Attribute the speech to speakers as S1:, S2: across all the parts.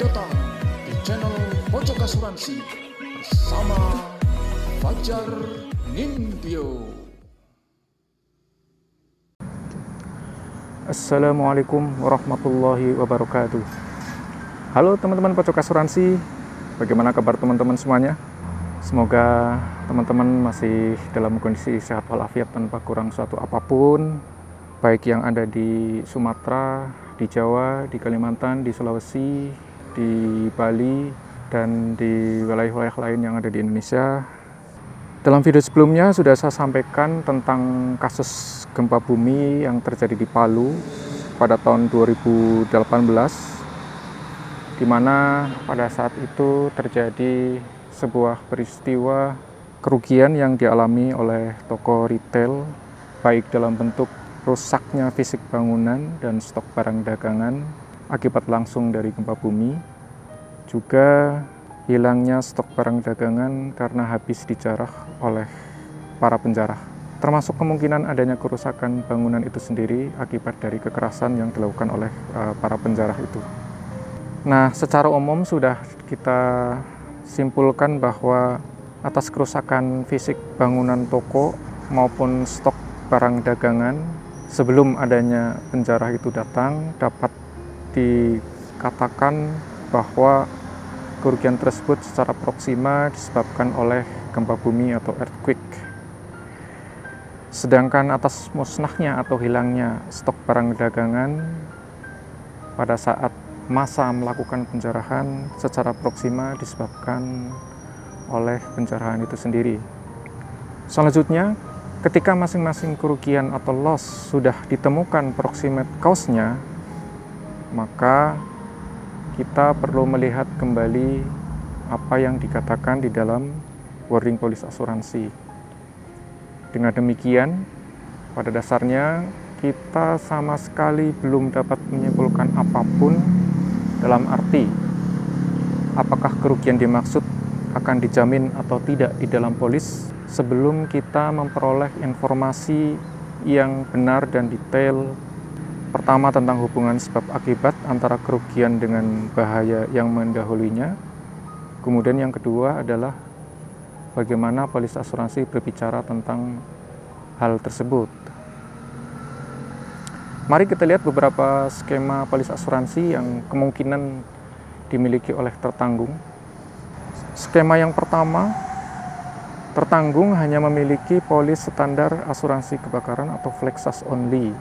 S1: datang di channel Pojok Asuransi bersama Fajar Nindyo.
S2: Assalamualaikum warahmatullahi wabarakatuh. Halo teman-teman Pojok Asuransi, bagaimana kabar teman-teman semuanya? Semoga teman-teman masih dalam kondisi sehat walafiat tanpa kurang suatu apapun, baik yang ada di Sumatera, di Jawa, di Kalimantan, di Sulawesi, di Bali, dan di wilayah-wilayah lain yang ada di Indonesia. Dalam video sebelumnya sudah saya sampaikan tentang kasus gempa bumi yang terjadi di Palu pada tahun 2018, di mana pada saat itu terjadi sebuah peristiwa kerugian yang dialami oleh toko retail, baik dalam bentuk rusaknya fisik bangunan dan stok barang dagangan akibat langsung dari gempa bumi, juga hilangnya stok barang dagangan karena habis dijarah oleh para penjarah, termasuk kemungkinan adanya kerusakan bangunan itu sendiri akibat dari kekerasan yang dilakukan oleh para penjarah itu. Nah, secara umum sudah kita simpulkan bahwa atas kerusakan fisik bangunan toko maupun stok barang dagangan sebelum adanya penjarah itu datang, dapat dikatakan bahwa kerugian tersebut secara proksima disebabkan oleh gempa bumi atau earthquake. Sedangkan atas musnahnya atau hilangnya stok barang dagangan pada saat masa melakukan penjarahan secara proksima disebabkan oleh penjarahan itu sendiri. Selanjutnya, ketika masing-masing kerugian atau loss sudah ditemukan proximate cause-nya, maka kita perlu melihat kembali apa yang dikatakan di dalam wording polis asuransi. Dengan demikian, pada dasarnya kita sama sekali belum dapat menyimpulkan apapun dalam arti apakah kerugian dimaksud akan dijamin atau tidak di dalam polis sebelum kita memperoleh informasi yang benar dan detail. Pertama, tentang hubungan sebab akibat antara kerugian dengan bahaya yang mendahulunya. Kemudian yang kedua adalah bagaimana polis asuransi berbicara tentang hal tersebut. Mari kita lihat beberapa skema polis asuransi yang kemungkinan dimiliki oleh tertanggung. Skema yang pertama, tertanggung hanya memiliki polis standar asuransi kebakaran atau Flexas only.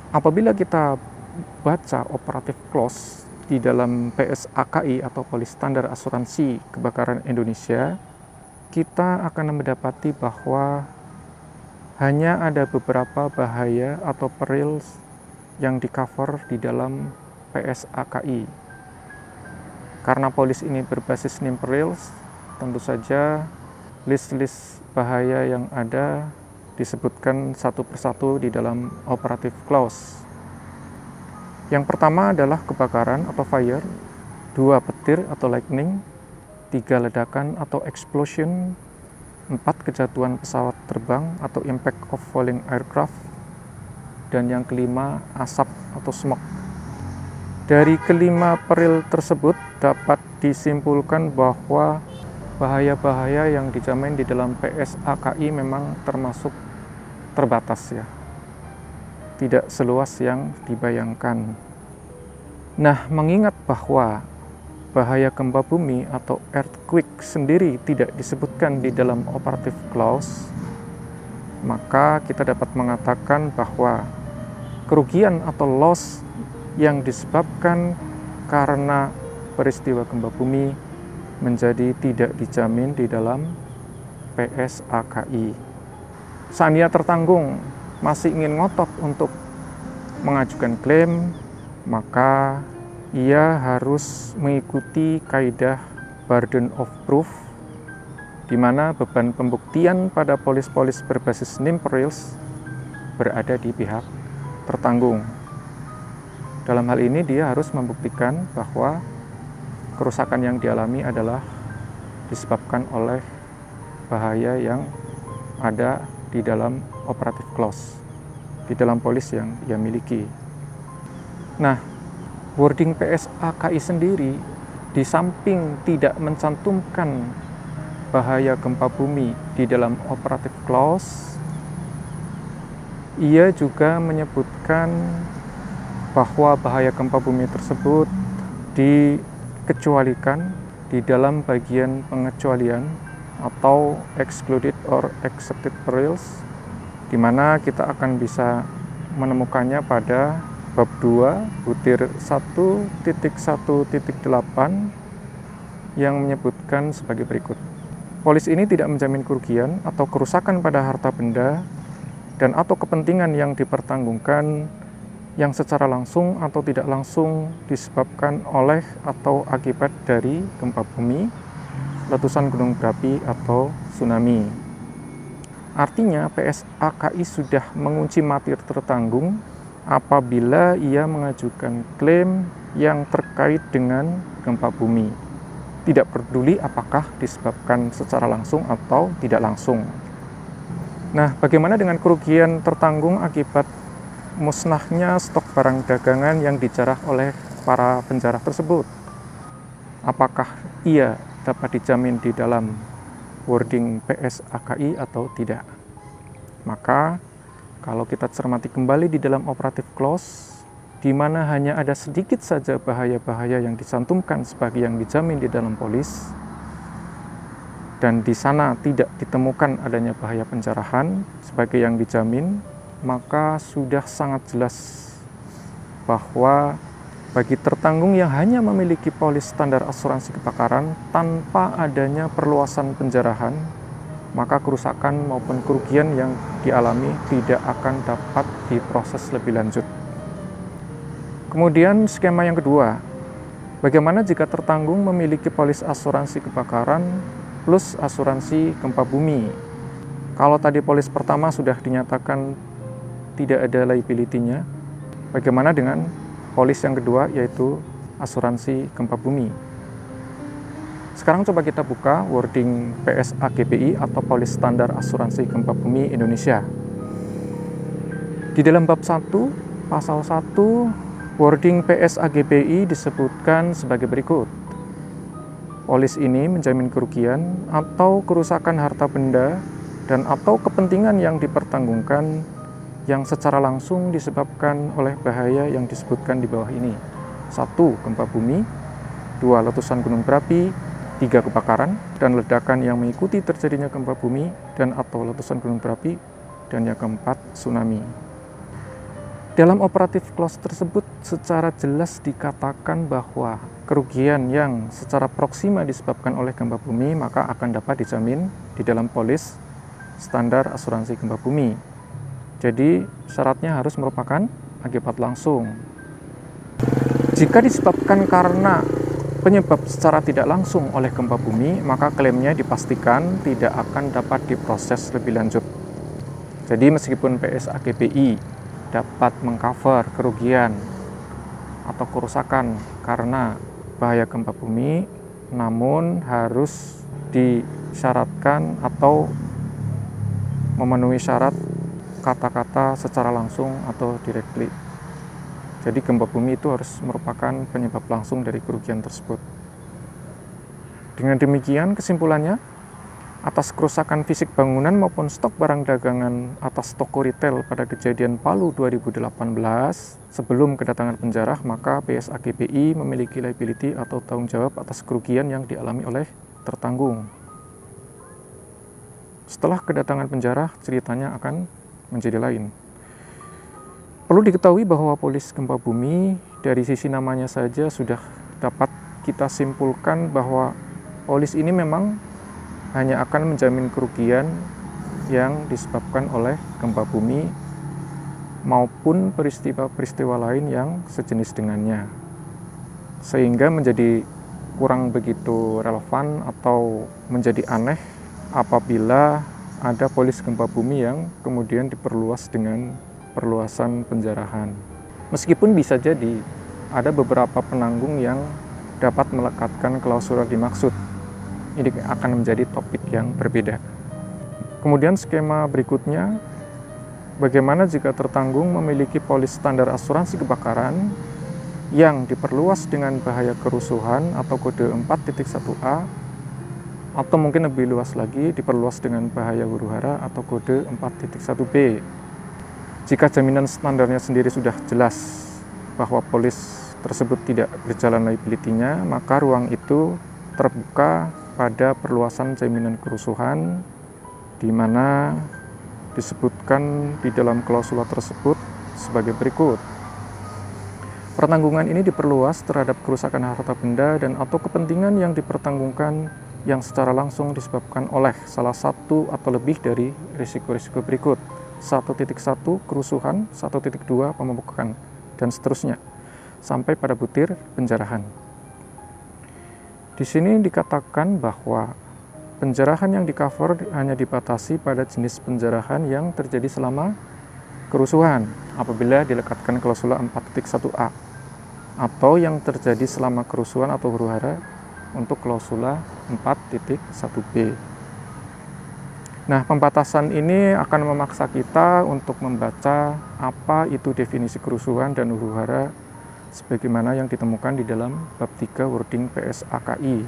S2: Apabila kita baca operatif clause di dalam PSAKI atau polis standar asuransi kebakaran Indonesia, kita akan mendapati bahwa hanya ada beberapa bahaya atau perils yang di-cover di dalam PSAKI. Karena polis ini berbasis NIM perils, tentu saja list-list bahaya yang ada disebutkan satu persatu di dalam operative clause. Yang pertama adalah kebakaran atau fire, 2 petir atau lightning, 3 ledakan atau explosion, 4 kejatuhan pesawat terbang atau impact of falling aircraft, dan yang kelima asap atau smoke. Dari kelima peril tersebut dapat disimpulkan bahwa bahaya-bahaya yang dijamin di dalam PSAKI memang termasuk terbatas ya, tidak seluas yang dibayangkan. Nah, mengingat bahwa bahaya gempa bumi atau earthquake sendiri tidak disebutkan di dalam operative clause, maka kita dapat mengatakan bahwa kerugian atau loss yang disebabkan karena peristiwa gempa bumi menjadi tidak dijamin di dalam PSAKI. Seandainya tertanggung masih ingin ngotot untuk mengajukan klaim, maka ia harus mengikuti kaidah burden of proof, di mana beban pembuktian pada polis-polis berbasis NIM perils berada di pihak tertanggung. Dalam hal ini dia harus membuktikan bahwa kerusakan yang dialami adalah disebabkan oleh bahaya yang ada di dalam operative clause, di dalam polis yang ia miliki. Nah, wording PSAKI sendiri di samping tidak mencantumkan bahaya gempa bumi di dalam operative clause, ia juga menyebutkan bahwa bahaya gempa bumi tersebut dikecualikan di dalam bagian pengecualian atau excluded or excepted perils, di mana kita akan bisa menemukannya pada bab 2 butir 1.1.8 yang menyebutkan sebagai berikut. Polis ini tidak menjamin kerugian atau kerusakan pada harta benda dan atau kepentingan yang dipertanggungkan yang secara langsung atau tidak langsung disebabkan oleh atau akibat dari gempa bumi, letusan gunung berapi, atau tsunami. Artinya PSAKI sudah mengunci mati tertanggung apabila ia mengajukan klaim yang terkait dengan gempa bumi, tidak peduli apakah disebabkan secara langsung atau tidak langsung. Nah, bagaimana dengan kerugian tertanggung akibat musnahnya stok barang dagangan yang dijarah oleh para penjarah tersebut? Apakah ia dapat dijamin di dalam wording PSAKI atau tidak? Maka kalau kita cermati kembali di dalam operative clause, di mana hanya ada sedikit saja bahaya-bahaya yang dicantumkan sebagai yang dijamin di dalam polis, dan di sana tidak ditemukan adanya bahaya penjarahan sebagai yang dijamin, maka sudah sangat jelas bahwa bagi tertanggung yang hanya memiliki polis standar asuransi kebakaran tanpa adanya perluasan penjarahan, maka kerusakan maupun kerugian yang dialami tidak akan dapat diproses lebih lanjut. Kemudian skema yang kedua, bagaimana jika tertanggung memiliki polis asuransi kebakaran plus asuransi gempa bumi? Kalau tadi polis pertama sudah dinyatakan tidak ada liability-nya, bagaimana dengan polis yang kedua, yaitu asuransi gempa bumi? Sekarang coba kita buka wording PSAGBI atau Polis Standar Asuransi Gempa Bumi Indonesia. Di dalam bab 1, pasal 1, wording PSAGBI disebutkan sebagai berikut. Polis ini menjamin kerugian atau kerusakan harta benda dan atau kepentingan yang dipertanggungkan yang secara langsung disebabkan oleh bahaya yang disebutkan di bawah ini. 1. Gempa bumi, 2. Letusan gunung berapi, 3. Kebakaran dan ledakan yang mengikuti terjadinya gempa bumi dan atau letusan gunung berapi, dan yang keempat, tsunami. Dalam operative clause tersebut secara jelas dikatakan bahwa kerugian yang secara proksima disebabkan oleh gempa bumi maka akan dapat dijamin di dalam polis standar asuransi gempa bumi. Jadi syaratnya harus merupakan akibat langsung. Jika disebabkan karena penyebab secara tidak langsung oleh gempa bumi, maka klaimnya dipastikan tidak akan dapat diproses lebih lanjut. Jadi meskipun PSAGBI dapat mengcover kerugian atau kerusakan karena bahaya gempa bumi, namun harus disyaratkan atau memenuhi syarat kata-kata secara langsung atau directly. Jadi gempa bumi itu harus merupakan penyebab langsung dari kerugian tersebut. Dengan demikian kesimpulannya, atas kerusakan fisik bangunan maupun stok barang dagangan atas toko retail pada kejadian Palu 2018 sebelum kedatangan penjarah, maka PSAGBI memiliki liability atau tanggung jawab atas kerugian yang dialami oleh tertanggung. Setelah kedatangan penjarah, ceritanya akan menjadi lain. Perlu diketahui bahwa polis gempa bumi dari sisi namanya saja sudah dapat kita simpulkan bahwa polis ini memang hanya akan menjamin kerugian yang disebabkan oleh gempa bumi maupun peristiwa-peristiwa lain yang sejenis dengannya. Sehingga menjadi kurang begitu relevan atau menjadi aneh apabila ada polis gempa bumi yang kemudian diperluas dengan perluasan penjarahan. Meskipun bisa jadi ada beberapa penanggung yang dapat melekatkan klausul dimaksud. Ini akan menjadi topik yang berbeda. Kemudian skema berikutnya, bagaimana jika tertanggung memiliki polis standar asuransi kebakaran yang diperluas dengan bahaya kerusuhan atau kode 4.1a, atau mungkin lebih luas lagi diperluas dengan bahaya huru-hara atau kode 4.1b. Jika jaminan standarnya sendiri sudah jelas bahwa polis tersebut tidak berjalan liability-nya, maka ruang itu terbuka pada perluasan jaminan kerusuhan, di mana disebutkan di dalam klausula tersebut sebagai berikut. Pertanggungan ini diperluas terhadap kerusakan harta benda dan atau kepentingan yang dipertanggungkan yang secara langsung disebabkan oleh salah satu atau lebih dari risiko-risiko berikut. 1.1 kerusuhan, 1.2 pemupukan, dan seterusnya sampai pada butir penjarahan. Di sini dikatakan bahwa penjarahan yang di-cover hanya dibatasi pada jenis penjarahan yang terjadi selama kerusuhan apabila dilekatkan klausula 4.1a, atau yang terjadi selama kerusuhan atau huru-hara untuk klausula 4.1b. Nah, pembatasan ini akan memaksa kita untuk membaca apa itu definisi kerusuhan dan huru-hara sebagaimana yang ditemukan di dalam bab 3 wording PSAKI.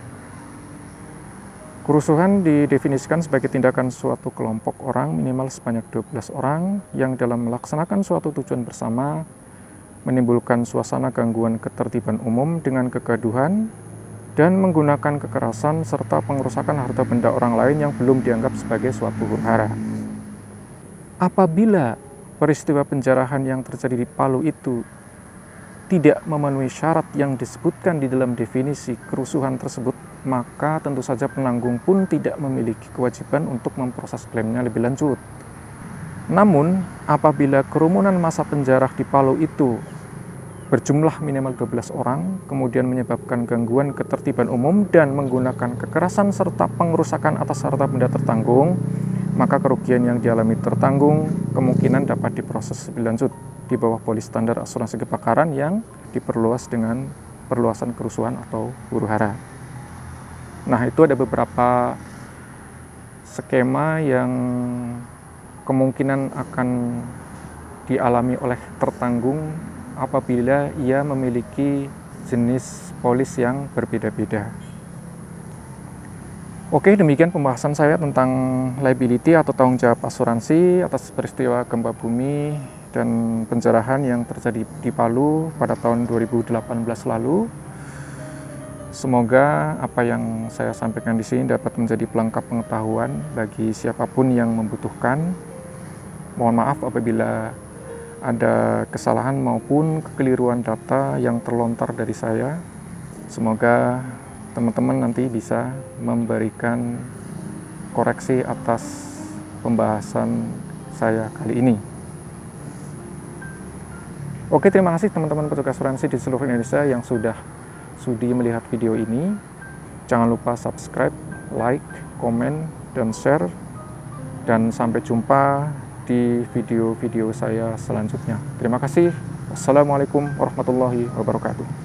S2: Kerusuhan didefinisikan sebagai tindakan suatu kelompok orang minimal sebanyak 12 orang yang dalam melaksanakan suatu tujuan bersama menimbulkan suasana gangguan ketertiban umum dengan kegaduhan dan menggunakan kekerasan serta pengerusakan harta benda orang lain yang belum dianggap sebagai suatu huru-hara. Apabila peristiwa penjarahan yang terjadi di Palu itu tidak memenuhi syarat yang disebutkan di dalam definisi kerusuhan tersebut, maka tentu saja penanggung pun tidak memiliki kewajiban untuk memproses klaimnya lebih lanjut. Namun, apabila kerumunan massa penjara di Palu itu berjumlah minimal 12 orang, kemudian menyebabkan gangguan ketertiban umum dan menggunakan kekerasan serta pengerusakan atas harta benda tertanggung, maka kerugian yang dialami tertanggung kemungkinan dapat diproses lebih lanjut di bawah polis standar asuransi kebakaran yang diperluas dengan perluasan kerusuhan atau huru-hara. Nah, itu ada beberapa skema yang kemungkinan akan dialami oleh tertanggung apabila ia memiliki jenis polis yang berbeda-beda. Oke, demikian pembahasan saya tentang liability atau tanggung jawab asuransi atas peristiwa gempa bumi dan penjarahan yang terjadi di Palu pada tahun 2018 lalu. Semoga apa yang saya sampaikan di sini dapat menjadi pelengkap pengetahuan bagi siapapun yang membutuhkan. Mohon maaf apabila ada kesalahan maupun kekeliruan data yang terlontar dari saya. Semoga teman-teman nanti bisa memberikan koreksi atas pembahasan saya kali ini. Oke, terima kasih teman-teman petugas asuransi di seluruh Indonesia yang sudah sudi melihat video ini. Jangan lupa subscribe, like, komen, dan share. Dan sampai jumpa di video-video saya selanjutnya. Terima kasih. Wassalamualaikum warahmatullahi wabarakatuh.